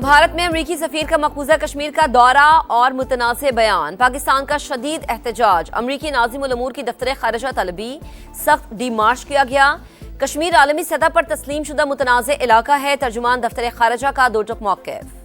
भारत में अमरीकी सफीर का मकबूजा कश्मीर का दौरा और मुतनाज़ बयान। पाकिस्तान का शदीद एहतजाज। अमरीकी नाज़िमुल उमूर की दफ्तर खारिजा तलबी सख्त डीमार्च किया गया। कश्मीर आलमी सतह पर तस्लीम शुदा मुतनाज़ इलाका है। तर्जुमान दफ्तर खारिजा का दो टुक मौक़िफ़।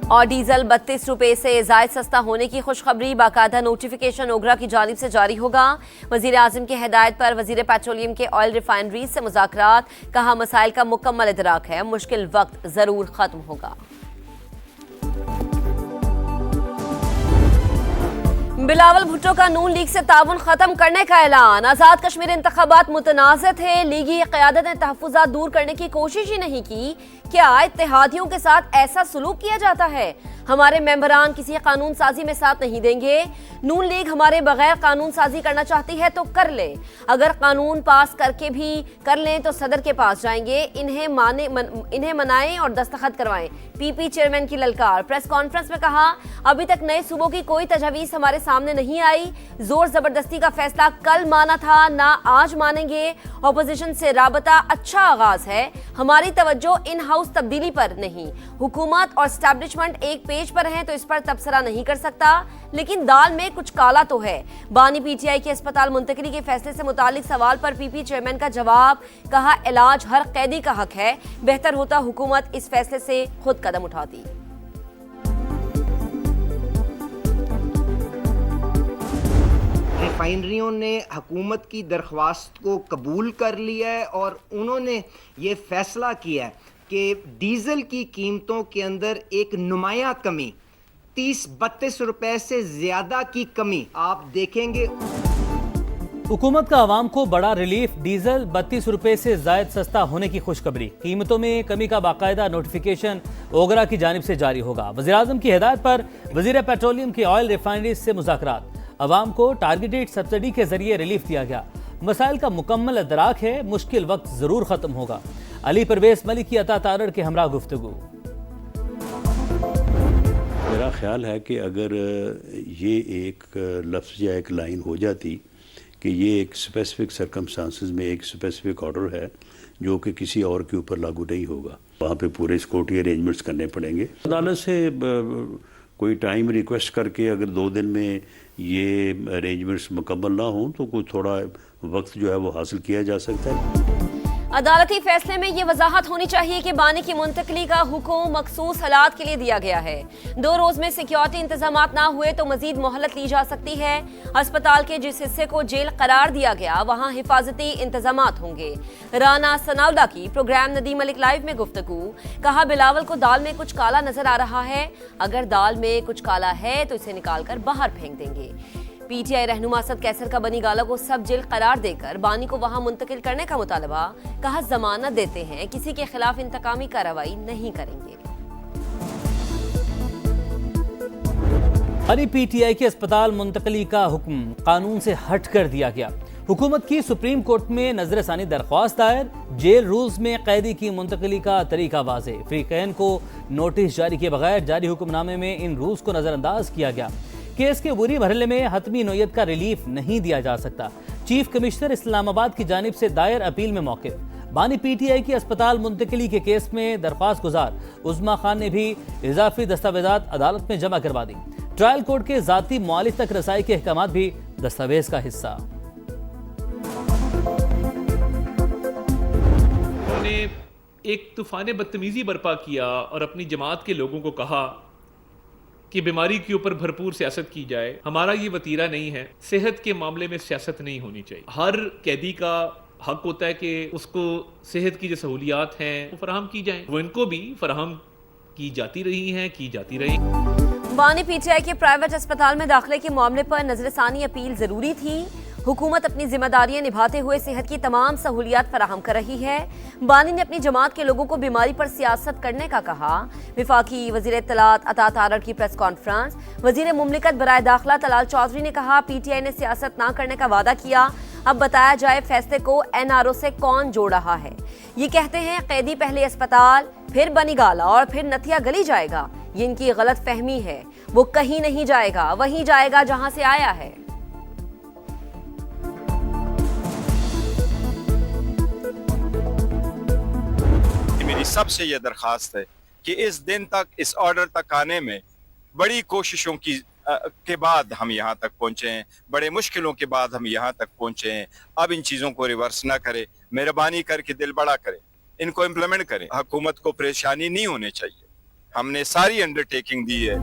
और डीजल 32 रुपये से जायद सस्ता होने की खुशखबरी। बाकायदा नोटिफिकेशन ओगरा की जानिब से जारी होगा। वजीर आज़म की हिदायत पर वजीर पेट्रोलियम के ऑयल रिफाइनरीज से मुज़ाकरात। कहा मसाइल का मुकम्मल इदराक है, मुश्किल वक्त जरूर खत्म होगा। बिलावल भुट्टो का नून लीग से ताउन खत्म करने का ऐलान। आजाद कश्मीर इंतखाबात मुतनाज़ थे, लीगी क़यादत ने तहफ़्फ़ुज़ात दूर करने की कोशिश ही नहीं की। क्या इत्तेहादियों के साथ ऐसा सलूक किया जाता है? हमारे मेंबरान किसी कानून साजी में साथ नहीं देंगे। नून लीग हमारे बगैर कानून साजी करना चाहती है तो कर ले, अगर कानून पास करके भी कर लें तो सदर के पास जाएंगे। इन्हें मनाएं और दस्तखत करवाएं। पीपी चेयरमैन की ललकार। प्रेस कॉन्फ्रेंस में कहा, अभी तक नए सूबों की कोई तजवीज़ हमारे सामने नहीं आई। जोर जबरदस्ती का फैसला कल माना था, ना आज मानेंगे। ऑपोजिशन से राबता अच्छा आगाज है, हमारी तवज्जो इन हाउस तब्दीली पर नहीं। हुकूमत और एस्टैब्लिशमेंट एक पेज पर हैं तो इस पर तबसरा नहीं कर सकता, लेकिन दाल में कुछ काला तो है। बानी पीटीआई के अस्पताल मुंतकिली के फैसले से मुतालिक सवाल पर पीपी चेयरमैन का जवाब। कहा, इलाज हर कैदी का हक है, बेहतर होता हुकूमत इस फैसले से खुद कदम उठाती। रिफाइनरियों ने हुकूमत की दरख्वास्त को कबूल कर लिया है और उन्होंने ये फैसला किया है कि डीज़ल की कीमतों के अंदर एक नुमाया कमी, 30-32 रुपए से ज़्यादा की कमी आप देखेंगे। हुकूमत का आवाम को बड़ा रिलीफ। डीजल 32 रुपए से जायद सस्ता होने की खुशखबरी। कीमतों में कमी का बाकायदा नोटिफिकेशन ओगरा की जानिब से जारी होगा। वज़ीर आज़म की हिदायत पर वज़ीर पेट्रोलियम की ऑयल रिफाइनरीज से मुज़ाकरात। अवाम को टारगेटेड सब्सिडी के जरिए रिलीफ दिया गया। मसाइल का मुकम्मल इदराक है, मुश्किल वक्त जरूर खत्म होगा। अली परवेज मलिक की अता तारड़ के हमरा गुफ्तगू। मेरा ख्याल है कि अगर ये एक लफ्ज़ या एक लाइन हो जाती कि ये एक स्पेसिफिक सर्कमस्टांसेस में एक स्पेसिफिक ऑर्डर है जो कि किसी और के ऊपर लागू नहीं होगा, वहाँ पे पूरे सिक्योरिटी अरेंजमेंट्स करने पड़ेंगे। अदालत से कोई टाइम रिक्वेस्ट करके अगर 2 दिन में ये अरेंजमेंट्स मुकम्मल ना हों तो कोई थोड़ा वक्त जो है वो हासिल किया जा सकता है। अदालती फैसले में ये वजाहत होनी चाहिए कि बानी की मुंतकली का हुक्म मखसूस हालात के लिए दिया गया है। 2 रोज में सिक्योरिटी इंतजामात ना हुए तो मजीद मोहलत ली जा सकती है। अस्पताल के जिस हिस्से को जेल करार दिया गया वहाँ हिफाजती इंतजामात होंगे। राना सनाउल्ला की प्रोग्राम नदीम मलिक लाइव में गुफ्तगू। कहा, बिलावल को दाल में कुछ काला नजर आ रहा है, अगर दाल में कुछ काला है तो इसे निकाल कर बाहर फेंक देंगे। पीटीआई रहनुमा असद कैसर का बनी गाला को सब जेल करार देकर बानी को वहां मुंतकिल करने का मुतालबा। कहा, जमानत देते हैं, किसी के खिलाफ इंतकामी कार्रवाई नहीं करेंगे। हरी पीटीआई के अस्पताल मुंतकली का हुक्म कानून से हट कर दिया गया। हुकूमत की सुप्रीम कोर्ट में नजरसानी दरख्वास्त दायर। जेल रूल्स में कैदी की मुंतकली का तरीका वाज़े। फ्रीकैन को नोटिस जारी किए बगैर जारी हुक्मनामे में इन रूल्स को नजरअंदाज किया गया। केस के बुरी मरहले में हतमी नोयत का रिलीफ नहीं दिया जा सकता। चीफ कमिश्नर इस्लामाबाद की जानिब से दायर अपील में मौक़िफ़। बानी पीटीआई की अस्पताल मुंतकिली के केस में दरख्वास्त गुजार उज़्मा खान ने भी इजाफी दस्तावेजात अदालत में जमा करवा दी। ट्रायल कोर्ट के ज़ाती मुआलिज तक रसाई के अहकामात भी दस्तावेज का हिस्सा। उन्होंने एक तूफान बदतमीजी बर्पा किया और अपनी जमात के लोगों को कहा कि बीमारी के ऊपर भरपूर सियासत की जाए। हमारा ये वतीरा नहीं है, सेहत के मामले में सियासत नहीं होनी चाहिए। हर कैदी का हक होता है कि उसको सेहत की जो सहूलियात हैं वो फराहम की जाएं, वो इनको भी फराहम की जाती रही हैं, की जाती रही। बानी पीटीआई के प्राइवेट अस्पताल में दाखिले के मामले पर नजरसानी अपील जरूरी थी। हुकूमत अपनी जिम्मेदारियां निभाते हुए सेहत की तमाम सहूलियात फराहम कर रही है। बानी ने अपनी जमात के लोगों को बीमारी पर सियासत करने का कहा। विफाकी वजीर इत्तलात अता तारड़ की प्रेस कॉन्फ्रेंस। वजीर मुमलिकत बराए दाखिला तलाल चौधरी ने कहा, पीटीआई ने सियासत ना करने का वादा किया, अब बताया जाए फैसले को एनआरओ से कौन जोड़ रहा है। ये कहते हैं कैदी पहले अस्पताल, फिर बनीगाला और फिर नथिया गली जाएगा। ये इनकी गलत फहमी है, वो कहीं नहीं जाएगा, वहीं जाएगा जहां से आया है। सबसे ये दरख्वास्त है कि इस दिन तक, इस ऑर्डर तक आने में बड़ी कोशिशों के बाद हम यहाँ तक पहुँचे हैं, बड़े मुश्किलों के बाद हम यहाँ तक पहुँचे हैं। अब इन चीज़ों को रिवर्स ना करें, मेहरबानी करके दिल बड़ा करें, इनको इम्प्लीमेंट करें। हुकूमत को परेशानी नहीं होनी चाहिए, हमने सारी अंडरटेकिंग दी है।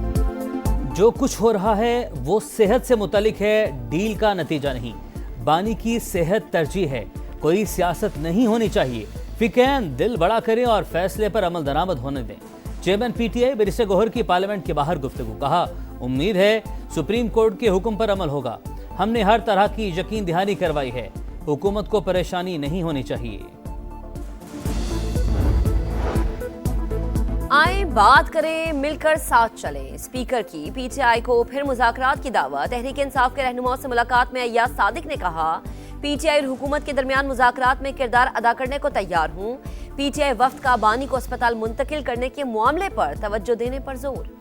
जो कुछ हो रहा है वो सेहत से मुतालिक है, डील का नतीजा नहीं। बानी की सेहत तरजीह है, कोई सियासत नहीं होनी चाहिए। फिकैन दिल बड़ा करें और फैसले पर अमल दरामद होने दें। चेयरमैन पीटीआई बैरिस्टर गौहर की पार्लियामेंट के बाहर गुफ्तगू, कहा उम्मीद है सुप्रीम कोर्ट के हुक्म पर अमल होगा। हमने हर तरह की यकीन दहानी करवाई है, हुकूमत को परेशानी नहीं होनी चाहिए। आए बात करें, मिलकर साथ चलें। स्पीकर की पीटीआई को फिर मुज़ाकरात की दावत। तहरीक इंसाफ के रहनुमाओं से मुलाकात में अय्याज सादिक ने कहा, पीटीआई और हुकूमत के दरमियान मुज़ाकरात में किरदार अदा करने को तैयार हूं। पीटीआई वफ्द का बानी को अस्पताल मुंतकिल करने के मामले पर तवज्जो देने पर जोर।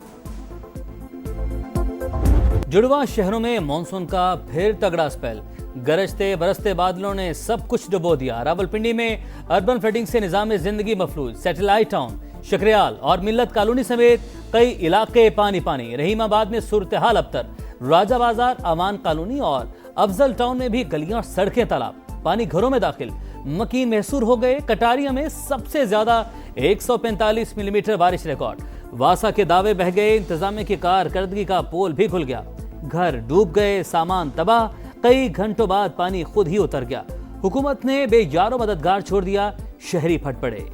जुड़वा शहरों में मानसून का फिर तगड़ा स्पेल, गरजते बरसते बादलों ने सब कुछ डुबो दिया। रावलपिंडी में अर्बन फ्लडिंग से निजाम जिंदगी मफलूज। सैटेलाइट टाउन, शकरियाल और मिल्लत कॉलोनी समेत कई इलाके पानी पानी। रहीमाबाद में सूरत हाल अबतर। राजा बाजार, अमान कॉलोनी और अफजल टाउन में भी गलियां और सड़कें तालाब। पानी घरों में दाखिल, मकीन महसूर हो गए। कटारिया में सबसे ज्यादा 145 मिलीमीटर बारिश रिकॉर्ड। वासा के दावे बह गए, इंतजामिया की कारकर्दगी का पोल भी खुल गया। घर डूब गए, सामान तबाह। कई घंटों बाद पानी खुद ही उतर गया। हुकूमत ने बेयारो मददगार छोड़ दिया, शहरी फट पड़े।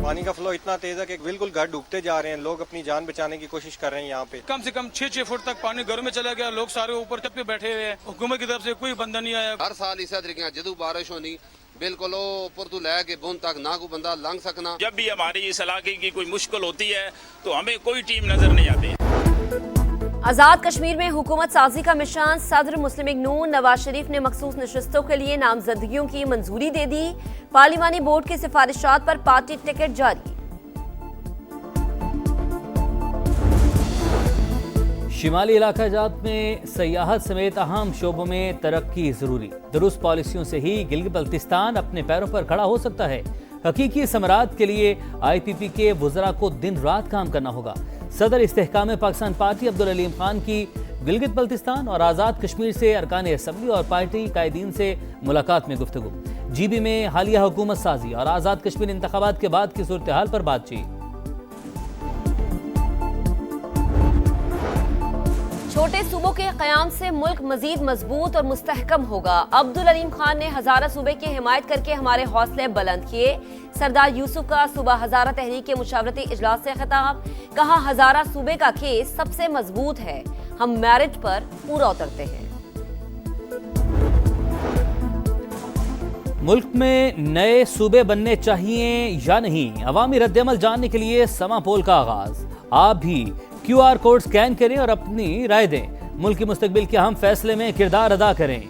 पानी का फ्लो इतना तेज है कि बिल्कुल घर डूबते जा रहे हैं। लोग अपनी जान बचाने की कोशिश कर रहे हैं। यहाँ पे कम से कम 6-6 फुट तक पानी घरों में चला गया। लोग सारे ऊपर छत पे बैठे हुए हैं। हुकूमत की तरफ से कोई बंदा नहीं आया। हर साल इस तरीके जदू बारिश होनी बिल्कुल ऊपर तो लैके बुन तक ना कोई बंदा लंघ सकना। जब भी हमारी इस इलाके की कोई मुश्किल होती है तो हमें कोई टीम नजर नहीं आती। आजाद कश्मीर में हुकूमत साजी का मिशन। सदर मुस्लिम लीग नून नवाज शरीफ ने मखसूस नशस्तों के लिए नामजदगियों की मंजूरी दे दी। पार्लिमानी बोर्ड की सिफारिशात पर पार्टी टिकट जारी। शिमाली इलाका जात में सयाहत समेत अहम शोबों में तरक्की जरूरी। दुरुस्त पॉलिसियों से ही गिलगित बल्तिस्तान अपने पैरों पर खड़ा हो सकता है। हकीकी समरात के लिए IPP के वुज़रा को दिन रात काम करना होगा। सदर इस्तेहकाम पाकिस्तान पार्टी अब्दुल अलीम खान की गिलगित बल्तिस्तान और आज़ाद कश्मीर से अरकान असम्बली और पार्टी कायदीन से मुलाकात में गुफ्तगू। GB में हालिया हुकूमत साजी और आज़ाद कश्मीर इंतखाबात के बाद की सूरत हाल पर बातचीत। छोटे सूबों के क़याम से मुल्क मजीद मजबूत और मुस्तहकम होगा। अब्दुल अलीम खान ने हज़ारा सूबे की हिमायत करके हमारे हौसले बुलंद किए। सरदार यूसुफ का सुबह हज़ारा तहरीक के मुशावरती इजलास से खिताब, कहा हज़ारा सूबे का केस सबसे मजबूत है, हम मैरिज पर पूरा उतरते हैं। मुल्क में नए सूबे बनने चाहिए या नहीं, अवामी रद्दअमल जानने के लिए समा पोल का आगाज। आप भी QR कोड स्कैन करें और अपनी राय दें। मुल्क के मुस्तकबिल के अहम फैसले में किरदार अदा करें।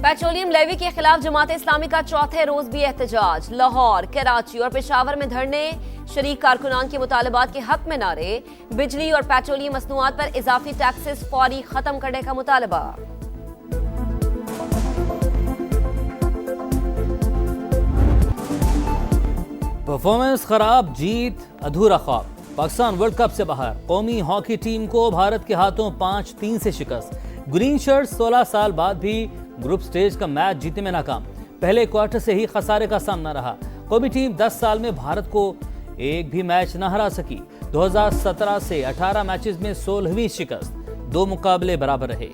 पेट्रोलियम लेवी के खिलाफ जमात इस्लामी का चौथे रोज भी एहतजाज। लाहौर, कराची और पेशावर में धरने। शरीक कारकुनान के मुतालबात के हक में नारे। बिजली और पेट्रोलियम मसनूआत पर इजाफी टैक्सेस फौरी खत्म करने का मुतालबा। परफॉर्मेंस खराब, जीत अधूरा ख्वाब। पाकिस्तान वर्ल्ड कप से बाहर। कौमी हॉकी टीम को भारत के हाथों 5-3 से शिकस्त। ग्रीन शर्ट 16 साल बाद भी ग्रुप स्टेज का मैच जीतने में नाकाम। पहले क्वार्टर से ही खसारे का सामना रहा। कौमी टीम 10 साल में भारत को एक भी मैच न हरा सकी। 2017 से 18 मैचेस में 16वीं शिकस्त। 2 मुकाबले बराबर रहे।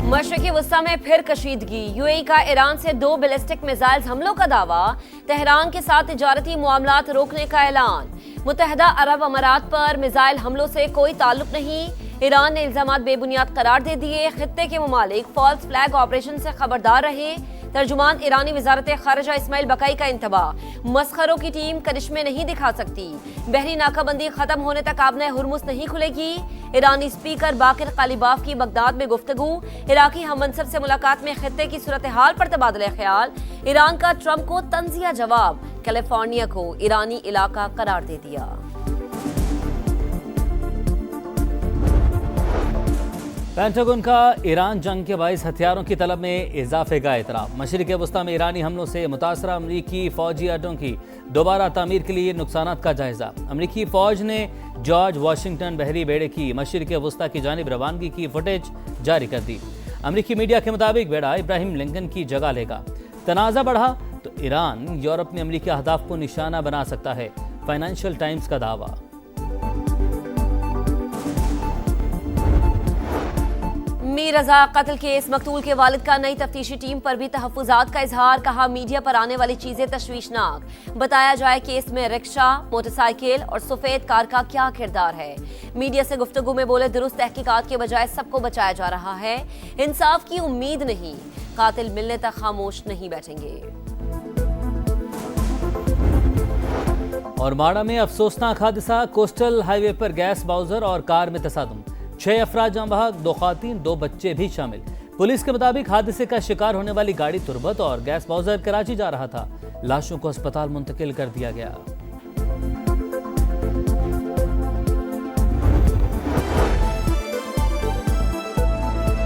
मशरक़ी वस्ता में फिर कशीदगी। UAE का ईरान से 2 बैलिस्टिक मिसाइल हमलों का दावा। तेहरान के साथ तिजारती मामलात रोकने का ऐलान। मुत्तहदा अरब अमारात पर मिसाइल हमलों से कोई ताल्लुक नहीं। ईरान ने इल्जामात बेबुनियाद करार दे दिए। खित्ते के ममालिक फॉल्स फ्लैग ऑपरेशन से खबरदार रहे। तर्जुमान ईरानी वजारत खारजा इस्माइल बकाई का इंतबाह। मस्खरों की टीम करिश्मे नहीं दिखा सकती। बहरी नाकाबंदी खत्म होने तक आबने हुर्मुस नहीं खुलेगी। ईरानी स्पीकर बाकिर कालिबाफ की बगदाद में गुफ्तगू। इराकी हममनसब से मुलाकात में खित्ते की सूरत हाल पर तबादला ख्याल। ईरान का ट्रंप को तंजिया जवाब। कैलिफोर्निया को ईरानी इलाका करार दे दिया। पेंटागन का ईरान जंग के बाइस हथियारों की तलब में इजाफे का एतराफ़। मशरिक़ वस्ती में ईरानी हमलों से मुतासरा अमरीकी फ़ौजी अड्डों की दोबारा तामीर के लिए नुकसानात का जायज़ा। अमरीकी फ़ौज ने जॉर्ज वाशिंगटन बहरी बेड़े की मशरिक़ वस्ती की जानिब रवानगी की फुटेज जारी कर दी। अमरीकी मीडिया के मुताबिक बेड़ा इब्राहिम लिंकन की जगह लेगा। तनाज़ा बढ़ा तो ईरान यूरोप में अमरीकी अहदाफ को निशाना बना सकता है, फाइनेंशियल टाइम्स का दावा। मीर रजा कत्ल केस मकतूल के वालिद का नई तफ्तीशी टीम पर भी तहफ़्फ़ुज़ात का इजहार। कहा, मीडिया पर आने वाली चीजें तशवीशनाक। बताया जाए केस में रिक्शा, मोटरसाइकिल और सफेद कार का क्या किरदार है। मीडिया से गुफ्तगू में बोले, दुरुस्त तहकीकात के बजाय सबको बचाया जा रहा है। इंसाफ की उम्मीद नहीं, कातिल मिलने तक खामोश नहीं बैठेंगे। और माड़ा में अफसोसनाक हादसा, कोस्टल हाईवे पर गैस बाउजर और कार में तसादुम। 6 अफराद जाँ बहक, 2 खातीन 2 बच्चे भी शामिल। पुलिस के मुताबिक हादसे का शिकार होने वाली गाड़ी तुरबत और गैस बाउजर कराची जा रहा था। लाशों को अस्पताल मुंतकिल कर दिया गया।